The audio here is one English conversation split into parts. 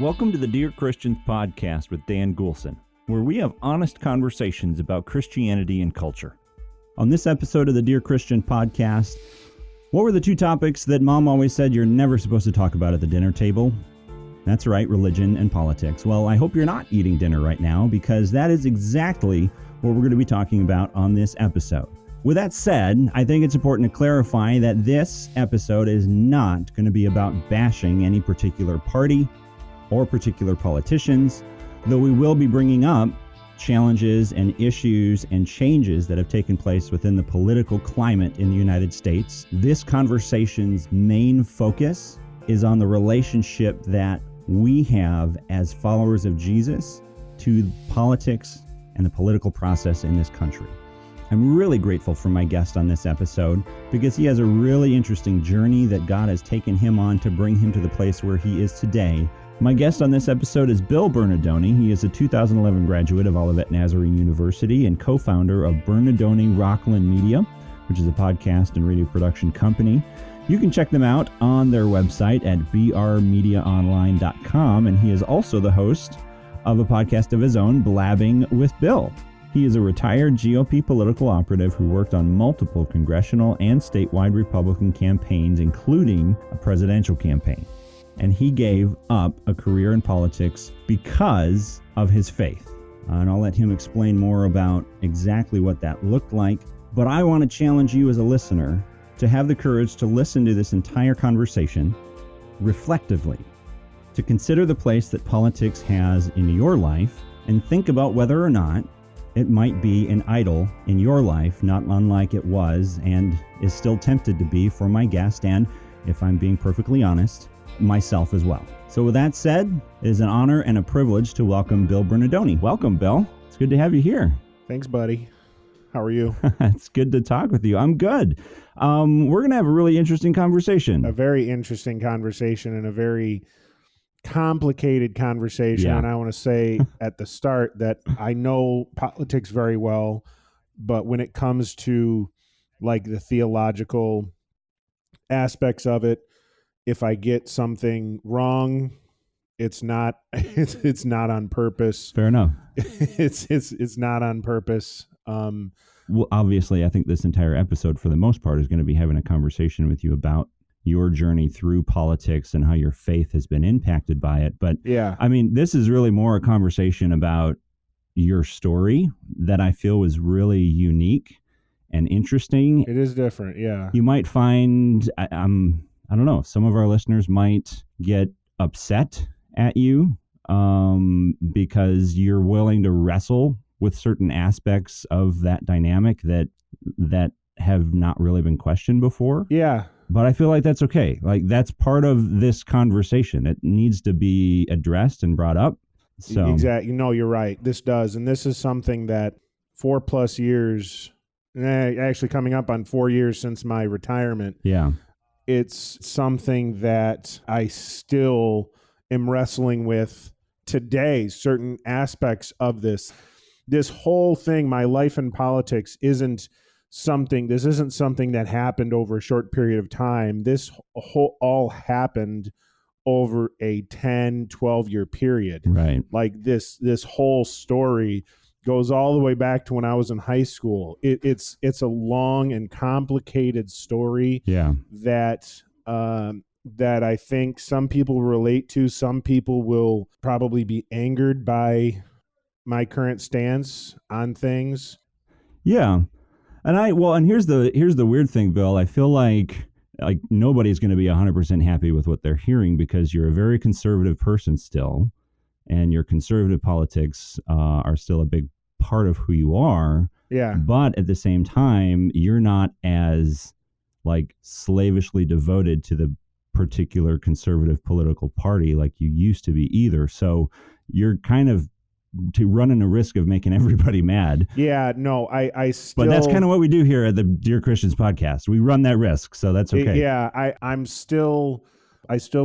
Welcome to the Dear Christians podcast with Dan Goulson, where we have honest conversations about Christianity and culture. On this episode of the Dear Christian podcast, what were the two topics that Mom always said you're never supposed to talk about at the dinner table? That's right, religion and politics. Well, I hope you're not eating dinner right now, because that is exactly what we're going to be talking about on this episode. With that said, I think it's important to clarify that this episode is not going to be about bashing any particular party or particular politicians, though we will be bringing up challenges and issues and changes that have taken place within the political climate in the United States. This conversation's main focus is on the relationship that we have as followers of Jesus to politics and the political process in this country. I'm really grateful for my guest on this episode because he has a really interesting journey that God has taken him on to bring him to the place where he is today. My guest on this episode is Bill Bernardoni. He is a 2011 graduate of Olivet Nazarene University and co-founder of Bernardoni Rockland Media, which is a podcast and radio production company. You can check them out on their website at brmediaonline.com, and he is also the host of a podcast of his own, Blabbing with Bill. He is a retired GOP political operative who worked on multiple congressional and statewide Republican campaigns, including a presidential campaign. And he gave up a career in politics because of his faith. And I'll let him explain more about exactly what that looked like. But I want to challenge you as a listener to have the courage to listen to this entire conversation reflectively, to consider the place that politics has in your life, and think about whether or not it might be an idol in your life, not unlike it was and is still tempted to be for my guest, and, if I'm being perfectly honest, myself as well. So with that said, it is an honor and a privilege to welcome Bill Bernardoni. Welcome, Bill. It's good to have you here. Thanks, buddy. How are you? It's good to talk with you. I'm good. We're going to have a really interesting conversation. A very interesting conversation and a very complicated conversation. Yeah. And I want to say at the start that I know politics very well, but when it comes to like the theological aspects of it, if I get something wrong, it's not it's not on purpose. Fair enough. It's not on purpose. Well, obviously, I think this entire episode, for the most part, is going to be having a conversation with you about your journey through politics and how your faith has been impacted by it. But yeah, I mean, this is really more a conversation about your story that I feel was really unique and interesting. it is different. Yeah. You might find, I don't know, some of our listeners might get upset at you because you're willing to wrestle with certain aspects of that dynamic that have not really been questioned before. Yeah. But I feel like that's okay. Like, that's part of this conversation. It needs to be addressed and brought up. So Exactly. No, you're right. This does. And this is something that 4+ years, actually coming up on 4 years since my retirement. Yeah. It's something that I still am wrestling with today, certain aspects of this. This whole thing, my life in politics, isn't something that happened over a short period of time. This all happened over a 10, 12-year period. Right. Like this whole story goes all the way back to when I was in high school. It's a long and complicated story. Yeah. That I think some people relate to. Some people will probably be angered by my current stance on things. Yeah. And here's the weird thing, Bill. I feel like nobody's going to be 100% happy with what they're hearing, because you're a very conservative person still, and your conservative politics are still a big part of who you are. Yeah. But at the same time, you're not as like slavishly devoted to the particular conservative political party like you used to be either. So you're kind of running a risk of making everybody mad. Yeah, no, I still... But that's kind of what we do here at the Dear Christians podcast. We run that risk, so that's okay. Yeah, I still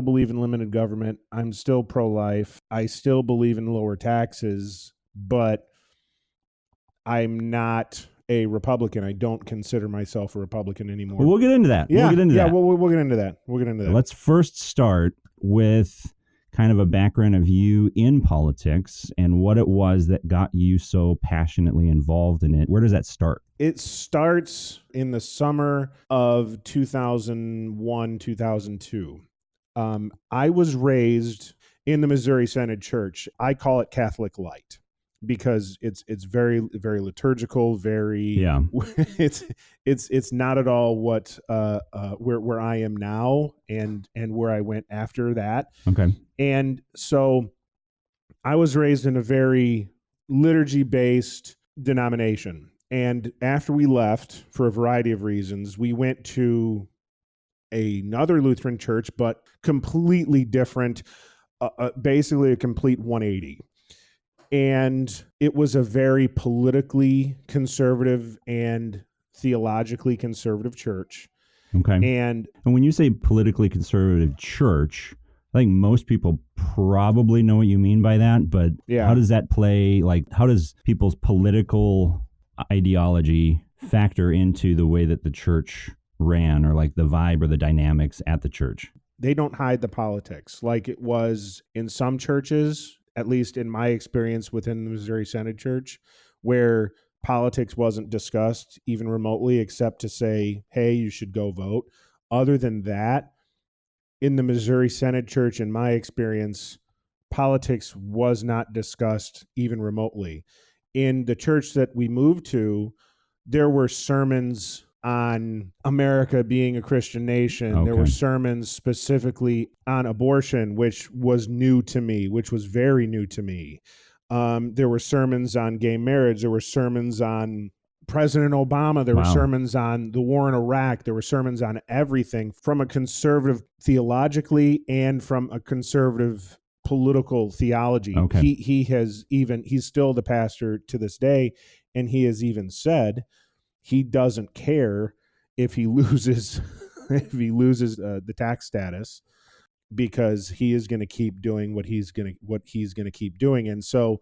believe in limited government. I'm still pro-life. I still believe in lower taxes, but I'm not a Republican. I don't consider myself a Republican anymore. Well, we'll get into that. Yeah, we'll get into that. We'll get into that. We'll get into that. Let's first start with kind of a background of you in politics and what it was that got you so passionately involved in it. Where does that start? It starts in the summer of 2001, 2002. I was raised in the Missouri Synod Church. I call it Catholic Light because it's very, very liturgical, very Yeah. it's not at all what where I am now and where I went after that. Okay. And so I was raised in a very liturgy-based denomination. And after we left, for a variety of reasons, we went to another Lutheran church, but completely different, basically a complete 180. And it was a very politically conservative and theologically conservative church. Okay. And when you say politically conservative church, I think most people probably know what you mean by that, but yeah, how does that play? Like, how does people's political ideology factor into the way that the church ran, or like the vibe or the dynamics at the church? They don't hide the politics like it was in some churches, at least in my experience within the Missouri Synod Church, where politics wasn't discussed even remotely, except to say, hey, you should go vote. Other than that, in the Missouri Synod Church, in my experience, politics was not discussed even remotely. In the church that we moved to, there were sermons on America being a Christian nation. Okay. There were sermons specifically on abortion, which was new to me, which was very new to me. There were sermons on gay marriage. There were sermons on President Obama. There were sermons on the war in Iraq. There were sermons on everything from a conservative theologically and from a conservative political theology. Okay. He's still the pastor to this day, and he has even said he doesn't care if he loses the tax status, because he is going to keep doing what he's going to keep doing. And so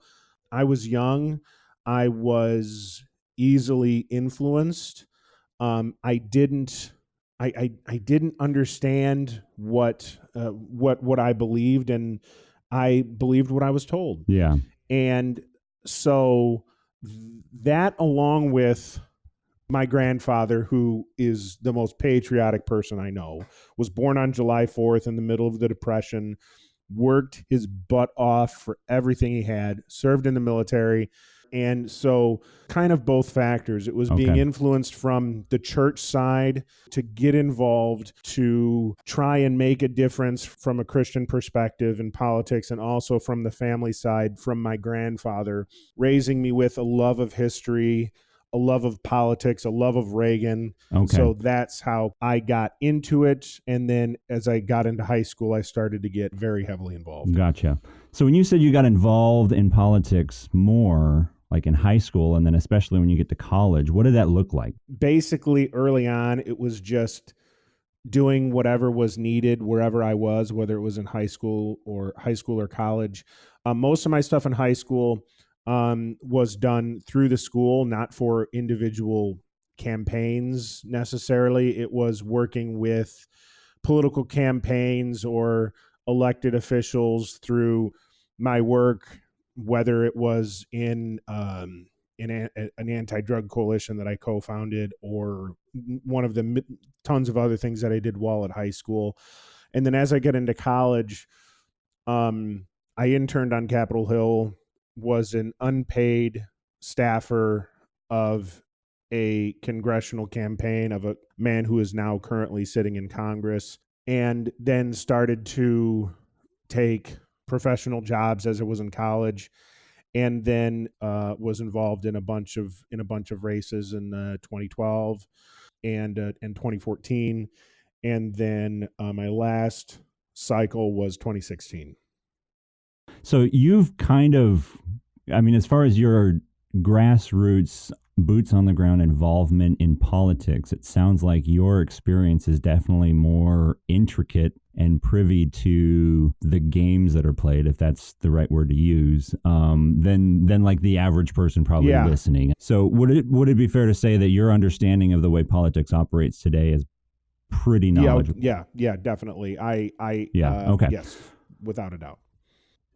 I was young. I was easily influenced. I didn't understand what I believed, and I believed what I was told. Yeah. And so that, along with my grandfather, who is the most patriotic person I know, was born on July 4th in the middle of the Depression, worked his butt off for everything he had, served in the military. And so kind of both factors. It was being influenced from the church side to get involved, to try and make a difference from a Christian perspective in politics, and also from the family side, from my grandfather, raising me with a love of history, a love of politics, a love of Reagan. Okay. So that's how I got into it. And then as I got into high school, I started to get very heavily involved. Gotcha. So when you said you got involved in politics more, like in high school, and then especially when you get to college, what did that look like? Basically, early on, it was just doing whatever was needed wherever I was, whether it was in high school or college. Most of my stuff in high school was done through the school, not for individual campaigns necessarily. It was working with political campaigns or elected officials through my work, whether it was in an anti-drug coalition that I co-founded, or one of the tons of other things that I did while at high school. And then as I get into college, I interned on Capitol Hill, was an unpaid staffer of a congressional campaign of a man who is now currently sitting in Congress, and then started to take professional jobs as I was in college, and then was involved in a bunch of races in 2012 and 2014, and then my last cycle was 2016. So you've kind of, I mean, as far as your grassroots, boots on the ground involvement in politics, it sounds like your experience is definitely more intricate and privy to the games that are played, if that's the right word to use, than like the average person probably listening. So would it be fair to say that your understanding of the way politics operates today is pretty knowledgeable? Yeah, definitely. Okay. Yes, without a doubt.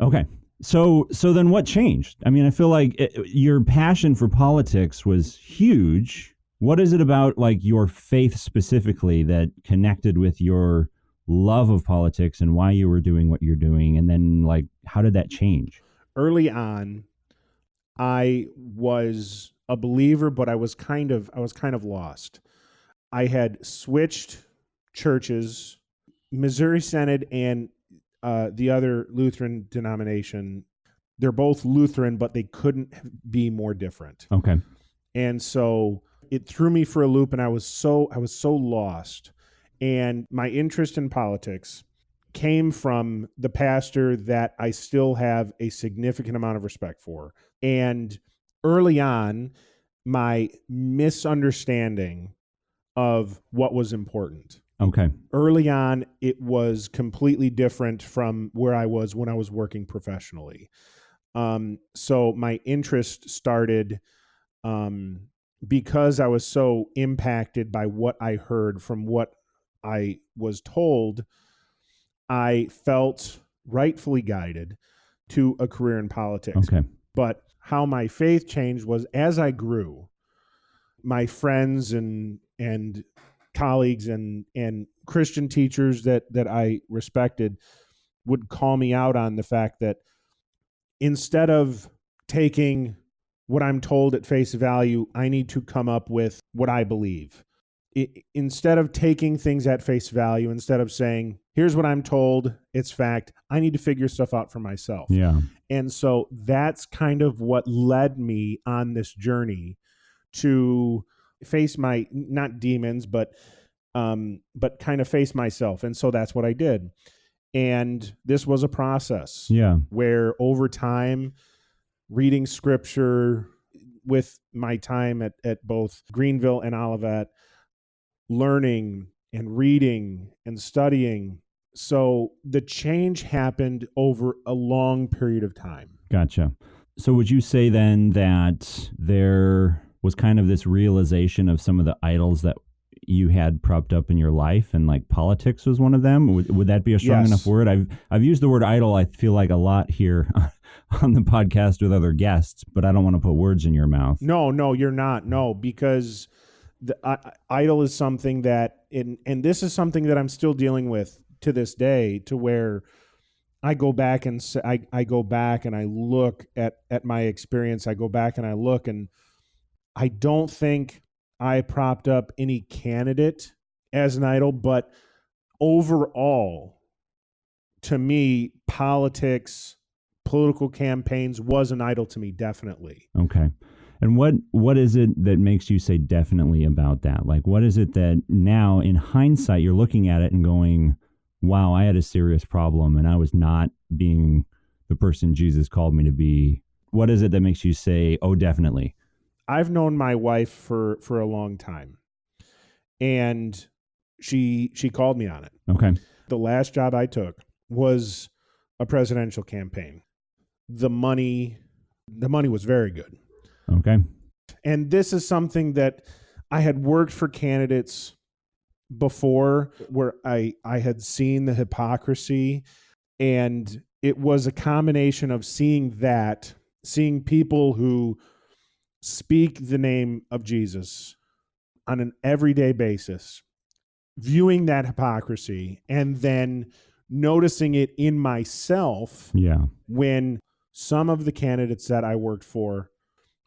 Okay. So then what changed? I mean, I feel like your passion for politics was huge. What is it about like your faith specifically that connected with your love of politics and why you were doing what you're doing? And then like, how did that change? Early on, I was a believer, but I was kind of lost. I had switched churches, Missouri Synod and the other Lutheran denomination. They're both Lutheran, but they couldn't be more different. Okay. And so it threw me for a loop, and I was so lost. And my interest in politics came from the pastor that I still have a significant amount of respect for. And early on, my misunderstanding of what was important. Okay. Early on, it was completely different from where I was when I was working professionally. So my interest started because I was so impacted by what I heard from what I was told. I felt rightfully guided to a career in politics. Okay. But how my faith changed was as I grew, my friends and colleagues and Christian teachers that I respected would call me out on the fact that instead of taking what I'm told at face value, I need to come up with what I believe. Instead of taking things at face value, instead of saying, here's what I'm told, it's fact, I need to figure stuff out for myself. Yeah. And so that's kind of what led me on this journey to face my, not demons, but kind of face myself. And so that's what I did. And this was a process. Yeah. Where over time, reading scripture with my time at both Greenville and Olivet, learning and reading and studying. So the change happened over a long period of time. Gotcha. So would you say then that there was kind of this realization of some of the idols that you had propped up in your life, and like politics was one of them? Would that be a strong enough word? I've used the word idol, I feel like, a lot here on the podcast with other guests, but I don't want to put words in your mouth. No, you're not. No, because the idol is something that, and this is something that I'm still dealing with to this day, to where I go back and I go back and I look at my experience. I go back and I look, and I don't think I propped up any candidate as an idol, but overall, to me, politics, political campaigns was an idol to me, definitely. Okay. And what is it that makes you say definitely about that? Like, what is it that now in hindsight, you're looking at it and going, wow, I had a serious problem and I was not being the person Jesus called me to be? What is it that makes you say, oh, definitely? I've known my wife for a long time, and she called me on it. Okay. The last job I took was a presidential campaign. The money was very good. Okay. And this is something that I had worked for candidates before, where I had seen the hypocrisy, and it was a combination of seeing people who speak the name of Jesus on an everyday basis, viewing that hypocrisy, and then noticing it in myself. Yeah. When some of the candidates that I worked for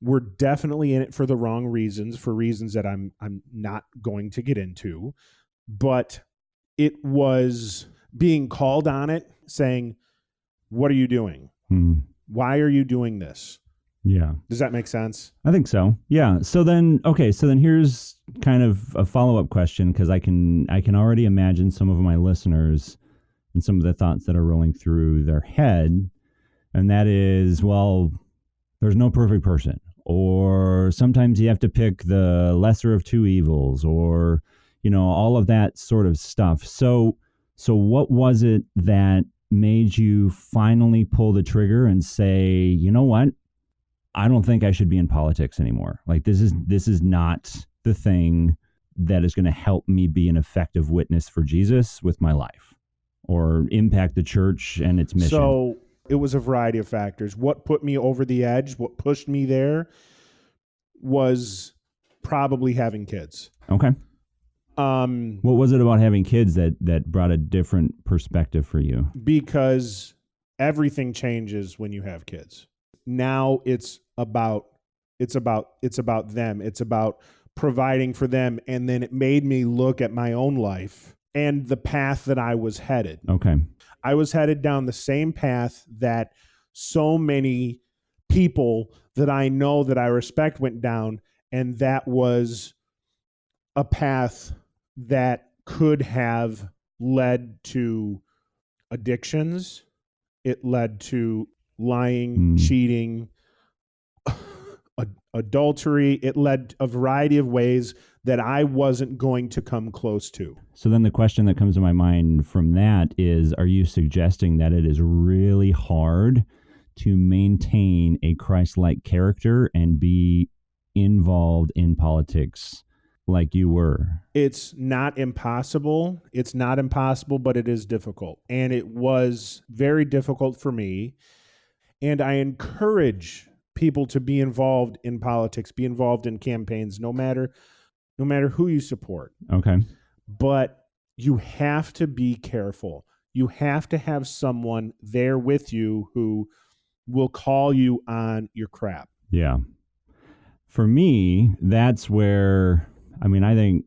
were definitely in it for the wrong reasons, for reasons that I'm not going to get into, but it was being called on it, saying, what are you doing? Why are you doing this? Yeah. Does that make sense? I think so. Yeah. So then here's kind of a follow-up question, because I can already imagine some of my listeners and some of the thoughts that are rolling through their head. And that is, well, there's no perfect person, or sometimes you have to pick the lesser of two evils, or, all of that sort of stuff. So what was it that made you finally pull the trigger and say, you know what? I don't think I should be in politics anymore. Like, this is not the thing that is going to help me be an effective witness for Jesus with my life or impact the church and its mission. So It was a variety of factors. What put me over the edge, what pushed me there, was probably having kids. Okay. What was it about having kids that brought a different perspective for you? Because everything changes when you have kids. Now it's about them. It's about providing for them. And then it made me look at my own life and the path that I was headed. Okay. I was headed down the same path that so many people that I know that I respect went down, and that was a path that could have led to addictions. It led to lying, cheating, adultery. It led a variety of ways that I wasn't going to come close to. So then the question that comes to my mind from that is, are you suggesting that it is really hard to maintain a Christ-like character and be involved in politics like you were? It's not impossible. It's not impossible, but it is difficult. And it was very difficult for me. And I encourage people to be involved in politics, be involved in campaigns, no matter who you support. Okay. But you have to be careful. You have to have someone there with you who will call you on your crap. Yeah. For me, that's where, I mean, I think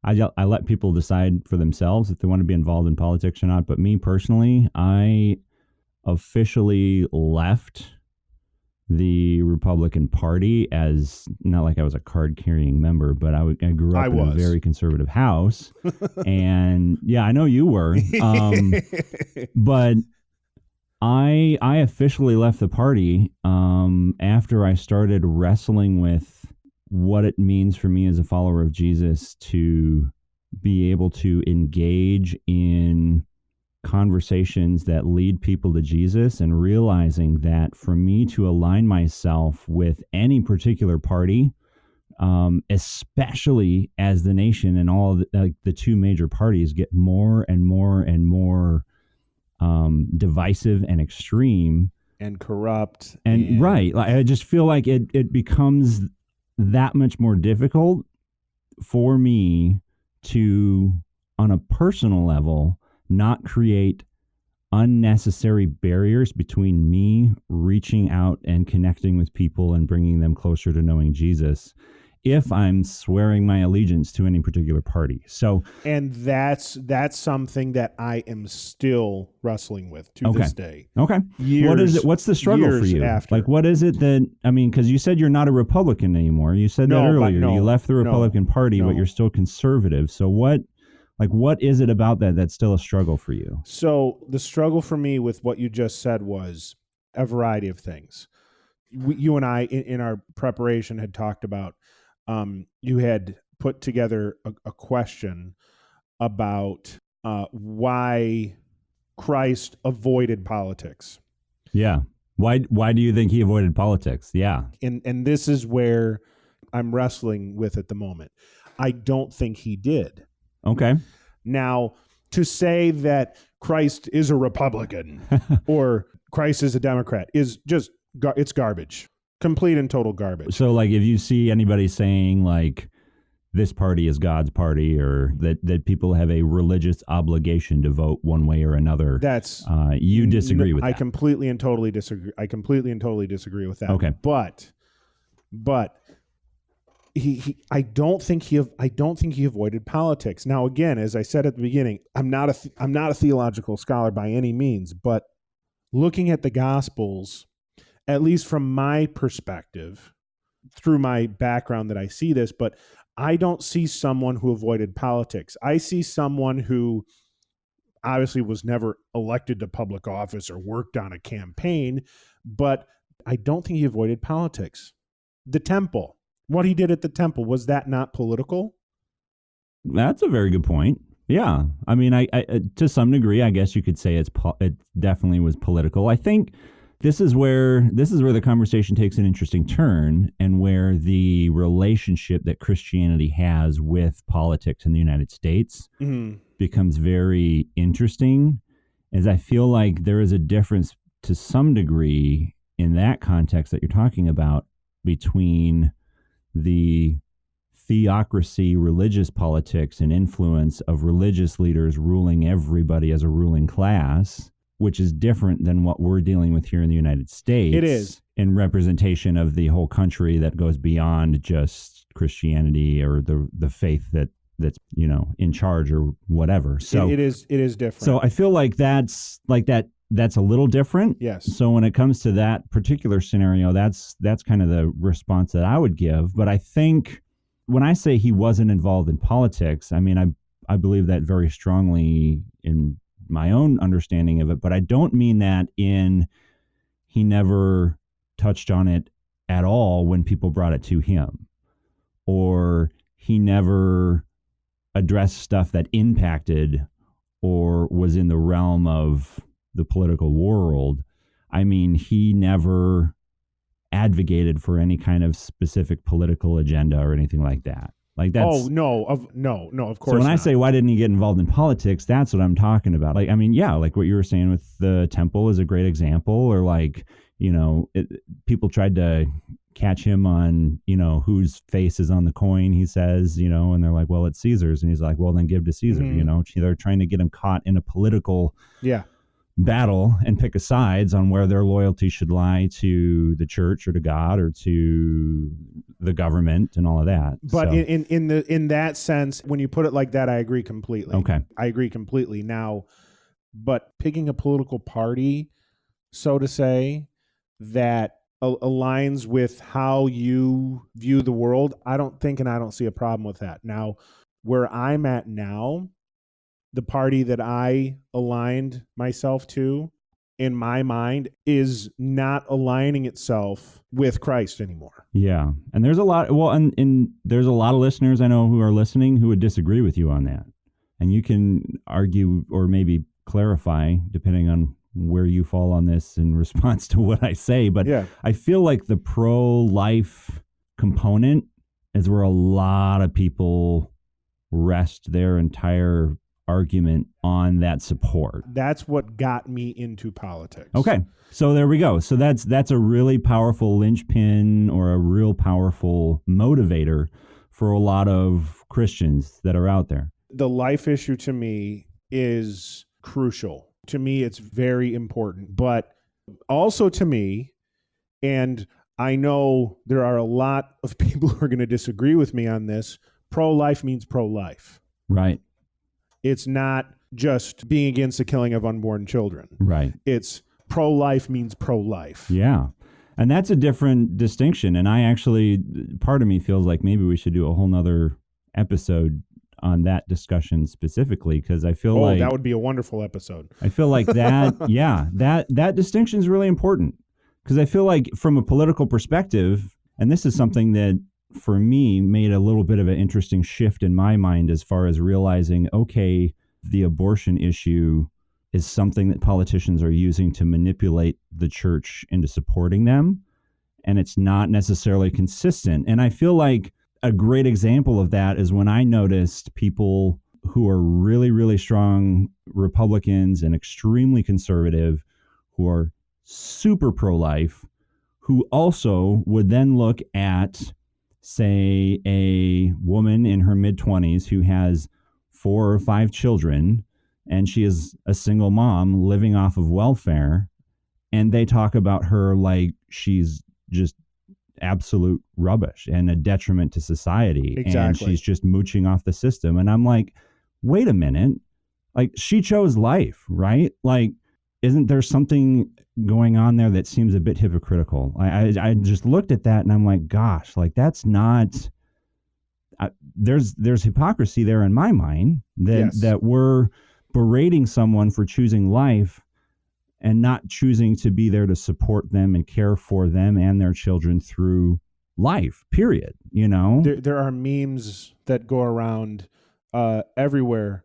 I let people decide for themselves if they want to be involved in politics or not. But me personally, I officially left the Republican Party, as not like I was a card-carrying member, but I grew up in a very conservative house. And yeah, I know you were. But I officially left the party after I started wrestling with what it means for me as a follower of Jesus to be able to engage in conversations that lead people to Jesus, and realizing that for me to align myself with any particular party, especially as the nation and all the two major parties get more and more and more divisive and extreme and corrupt, and right, like, I just feel like it becomes that much more difficult for me to, on a personal level, not create unnecessary barriers between me reaching out and connecting with people and bringing them closer to knowing Jesus if I'm swearing my allegiance to any particular party. So, and that's something that I am still wrestling with to this day. Okay. What is it? What's the struggle for you? After. Like, what is it that, I mean, because you said you're not a Republican anymore. You said that earlier. You left the Republican Party, but you're still conservative. So what is it about that that's still a struggle for you? So the struggle for me with what you just said was a variety of things. You and I, in our preparation, had talked about, you had put together a question about why Christ avoided politics. Yeah. Why do you think he avoided politics? Yeah. And this is where I'm wrestling with at the moment. I don't think he did. Okay. Now, to say that Christ is a Republican or Christ is a Democrat is just, it's garbage. Complete and total garbage. So, like, if you see anybody saying, like, this party is God's party, or that people have a religious obligation to vote one way or another, that's you disagree with that. I completely and totally disagree. I completely and totally disagree with that. Okay. But I don't think he avoided politics. Now, again, as I said at the beginning, I'm not a theological scholar by any means, but looking at the Gospels, at least from my perspective, through my background that I see this, but I don't see someone who avoided politics. I see someone who obviously was never elected to public office or worked on a campaign, but I don't think he avoided politics. The temple, what he did at the temple, was that not political? That's a very good point. Yeah. I mean, I to some degree, I guess you could say it definitely was political. I think this is where the conversation takes an interesting turn, and where the relationship that Christianity has with politics in the United States becomes very interesting, as I feel like there is a difference to some degree in that context that you're talking about between the theocracy, religious politics, and influence of religious leaders ruling everybody as a ruling class, which is different than what we're dealing with here in the United States. It is. In representation of the whole country that goes beyond just Christianity or the faith that's in charge or whatever. So it is different. So I feel like that's a little different. Yes. So when it comes to that particular scenario, that's kind of the response that I would give. But I think when I say he wasn't involved in politics, I mean, I believe that very strongly in my own understanding of it, but I don't mean that he never touched on it at all when people brought it to him, or he never addressed stuff that impacted or was in the realm of the political world. I mean, he never advocated for any kind of specific political agenda or anything like that. Like that's no, of course. So when not. I say why didn't he get involved in politics, that's what I'm talking about. Like, I mean, yeah, like what you were saying with the temple is a great example, or like, people tried to catch him on, whose face is on the coin, he says, and they're like, well, it's Caesar's. And he's like, well, then give to Caesar, They're trying to get him caught in a political battle and pick a sides on where their loyalty should lie to the church or to God or to the government and all of that. But so, in that sense, when you put it like that, I agree completely. Okay. I agree completely. Now, but picking a political party, so to say, that aligns with how you view the world, I don't see a problem with that. Now, where I'm at now, the party that I aligned myself to, in my mind, is not aligning itself with Christ anymore. Yeah. And there's a lot, and there's a lot of listeners I know who are listening who would disagree with you on that. And you can argue or maybe clarify depending on where you fall on this in response to what I say. But yeah. I feel like the pro-life component is where a lot of people rest their entire argument on that support. That's what got me into politics. Okay. So there we go. So that's a really powerful linchpin or a real powerful motivator for a lot of Christians that are out there. The life issue to me is crucial. To me, it's very important. But also to me, and I know there are a lot of people who are going to disagree with me on this, pro-life means pro-life. Right. It's not just being against the killing of unborn children. Right. It's pro-life means pro-life. Yeah. And that's a different distinction. And I actually, part of me feels like maybe we should do a whole nother episode on that discussion specifically, because I feel like that would be a wonderful episode. I feel like that, that distinction is really important, because I feel like from a political perspective, and this is something that for me made a little bit of an interesting shift in my mind as far as realizing, okay, the abortion issue is something that politicians are using to manipulate the church into supporting them, and it's not necessarily consistent. And I feel like a great example of that is when I noticed people who are really, really strong Republicans and extremely conservative, who are super pro-life, who also would then look at, say, a woman in her mid-20s who has 4 or 5 children, and she is a single mom living off of welfare, and they talk about her like she's just absolute rubbish and a detriment to society. Exactly. And she's just mooching off the system. And I'm like, wait a minute. Like, she chose life, right? Like, isn't there something going on there that seems a bit hypocritical? I just looked at that and I'm like, gosh, like that's not, there's hypocrisy there in my mind that we're berating someone for choosing life and not choosing to be there to support them and care for them and their children through life, period. You know, there are memes that go around everywhere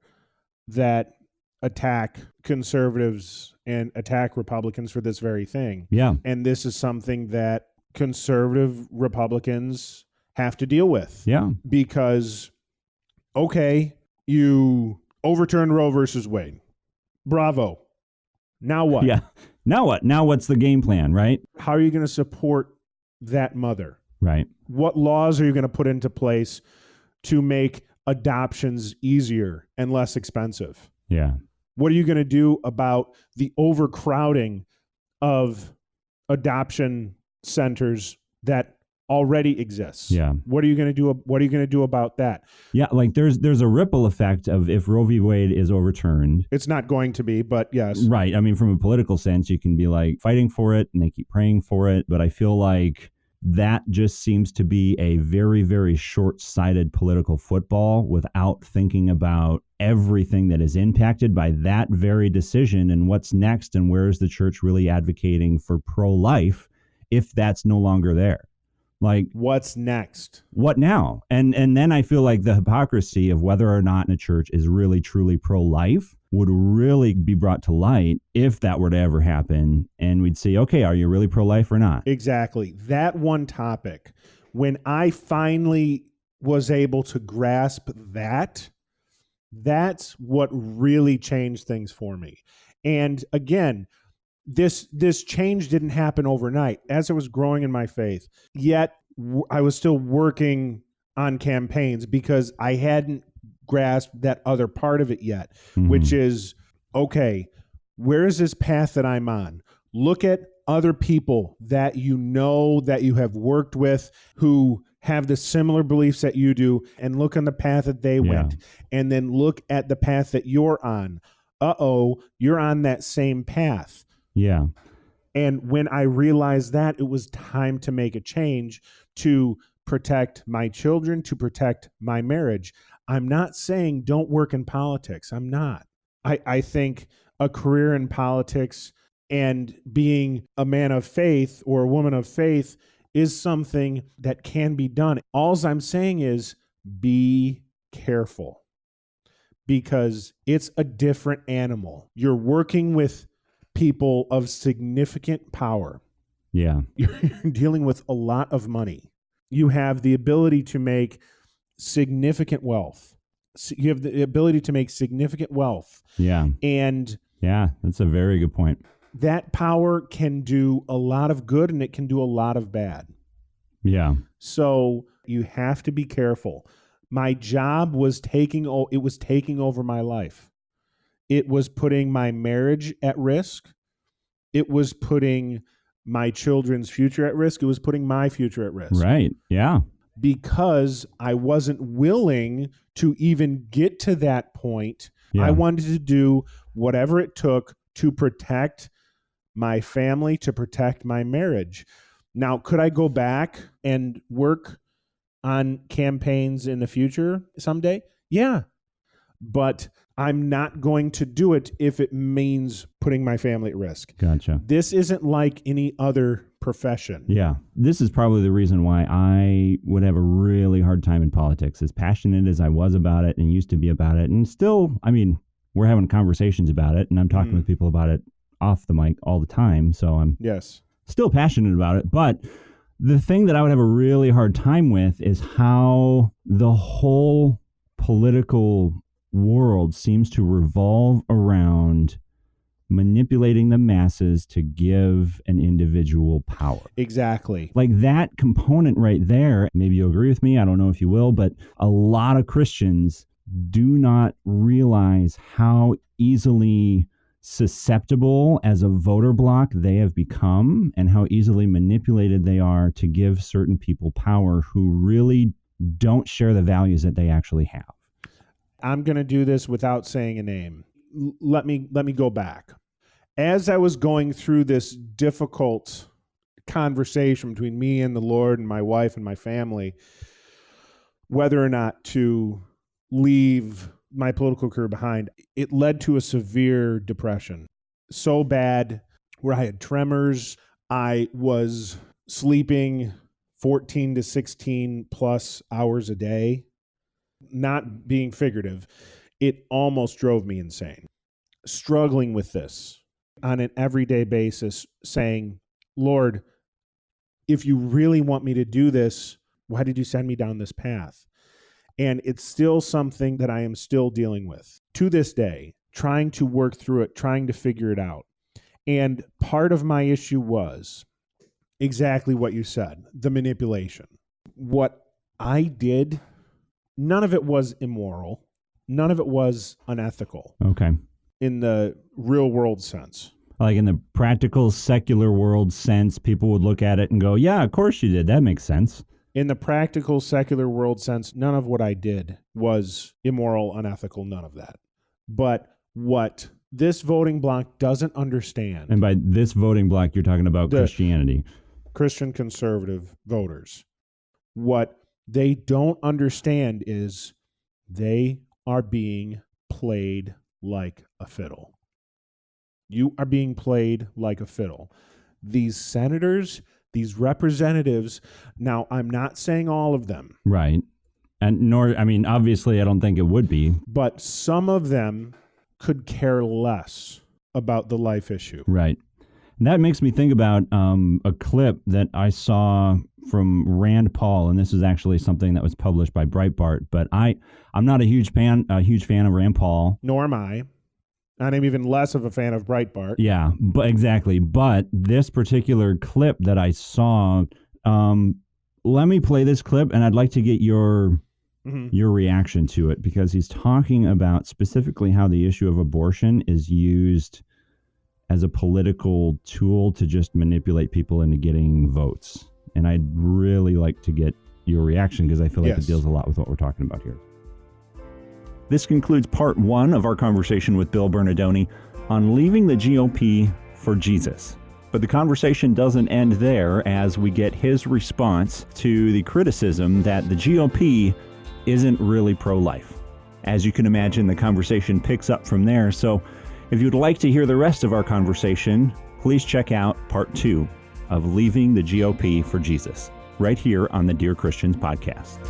that attack conservatives and attack Republicans for this very thing. Yeah. And this is something that conservative Republicans have to deal with. Yeah. Because, okay, you overturned Roe versus Wade. Bravo. Now what? Yeah. Now what? Now what's the game plan, right? How are you going to support that mother? Right. What laws are you going to put into place to make adoptions easier and less expensive? Yeah. What are you going to do about the overcrowding of adoption centers that already exists? Yeah. What are you going to do? What are you going to do about that? Yeah, like there's a ripple effect of if Roe v. Wade is overturned. It's not going to be, but yes. Right. I mean, from a political sense, you can be like fighting for it and they keep praying for it. But I feel like that just seems to be a very, very short-sighted political football without thinking about everything that is impacted by that very decision and what's next and where is the church really advocating for pro-life if that's no longer there. Like, what's next? What now? And then I feel like the hypocrisy of whether or not a church is really truly pro-life would really be brought to light if that were to ever happen. And we'd see, okay, are you really pro-life or not? Exactly. That one topic, when I finally was able to grasp that, that's what really changed things for me. And again, this change didn't happen overnight. As I was growing in my faith, yet I was still working on campaigns because I hadn't grasped that other part of it yet, which is, okay, where is this path that I'm on? Look at other people that you know, that you have worked with, who have the similar beliefs that you do, and look on the path that they went, and then look at the path that you're on. You're on that same path. Yeah. And when I realized that, it was time to make a change to protect my children, to protect my marriage. I'm not saying don't work in politics. I'm not. I think a career in politics and being a man of faith or a woman of faith is something that can be done. All I'm saying is be careful, because it's a different animal. You're working with people of significant power. Yeah. You're dealing with a lot of money. You have the ability to make significant wealth. You have the ability to make significant wealth. Yeah. And yeah, that's a very good point. That power can do a lot of good and it can do a lot of bad. Yeah. So you have to be careful. My job was taking over my life. It was putting my marriage at risk. It was putting my children's future at risk. It was putting my future at risk. Right. Yeah. Because I wasn't willing to even get to that point. Yeah. I wanted to do whatever it took to protect my family, to protect my marriage. Now, could I go back and work on campaigns in the future someday? Yeah. But I'm not going to do it if it means putting my family at risk. Gotcha. This isn't like any other profession. Yeah. This is probably the reason why I would have a really hard time in politics. As passionate as I was about it and used to be about it, and still, I mean, we're having conversations about it, and I'm talking with people about it off the mic all the time. So I'm still passionate about it. But the thing that I would have a really hard time with is how the whole political world seems to revolve around manipulating the masses to give an individual power. Exactly. Like that component right there, maybe you'll agree with me, I don't know if you will, but a lot of Christians do not realize how easily susceptible as a voter bloc they have become and how easily manipulated they are to give certain people power who really don't share the values that they actually have. I'm going to do this without saying a name. Let me go back. As I was going through this difficult conversation between me and the Lord and my wife and my family, whether or not to leave my political career behind, it led to a severe depression. So bad where I had tremors. I was sleeping 14 to 16 plus hours a day. Not being figurative, it almost drove me insane. Struggling with this on an everyday basis, saying, Lord, if you really want me to do this, why did you send me down this path? And it's still something that I am still dealing with to this day, trying to work through it, trying to figure it out. And part of my issue was exactly what you said, the manipulation. What I did, none of it was immoral. None of it was unethical. Okay. In the real world sense. Like in the practical secular world sense, people would look at it and go, yeah, of course you did. That makes sense. In the practical secular world sense, none of what I did was immoral, unethical, none of that. But what this voting bloc doesn't understand. And by this voting bloc, you're talking about Christianity. Christian conservative voters. What they don't understand is they are being played like a fiddle. You are being played like a fiddle. These senators, these representatives, now I'm not saying all of them. Right. And obviously I don't think it would be. But some of them could care less about the life issue. Right. And that makes me think about a clip that I saw from Rand Paul, and this is actually something that was published by Breitbart, but I'm not a huge fan of Rand Paul. Nor am I. And I'm even less of a fan of Breitbart. Yeah, but exactly. But this particular clip that I saw, let me play this clip, and I'd like to get your reaction to it, because he's talking about specifically how the issue of abortion is used as a political tool to just manipulate people into getting votes. And I'd really like to get your reaction, because I feel like it deals a lot with what we're talking about here. This concludes part 1 of our conversation with Bill Bernardoni on leaving the GOP for Jesus. But the conversation doesn't end there, as we get his response to the criticism that the GOP isn't really pro-life. As you can imagine, the conversation picks up from there. So if you'd like to hear the rest of our conversation, please check out part 2 of Leaving the GOP for Jesus, right here on the Dear Christians podcast.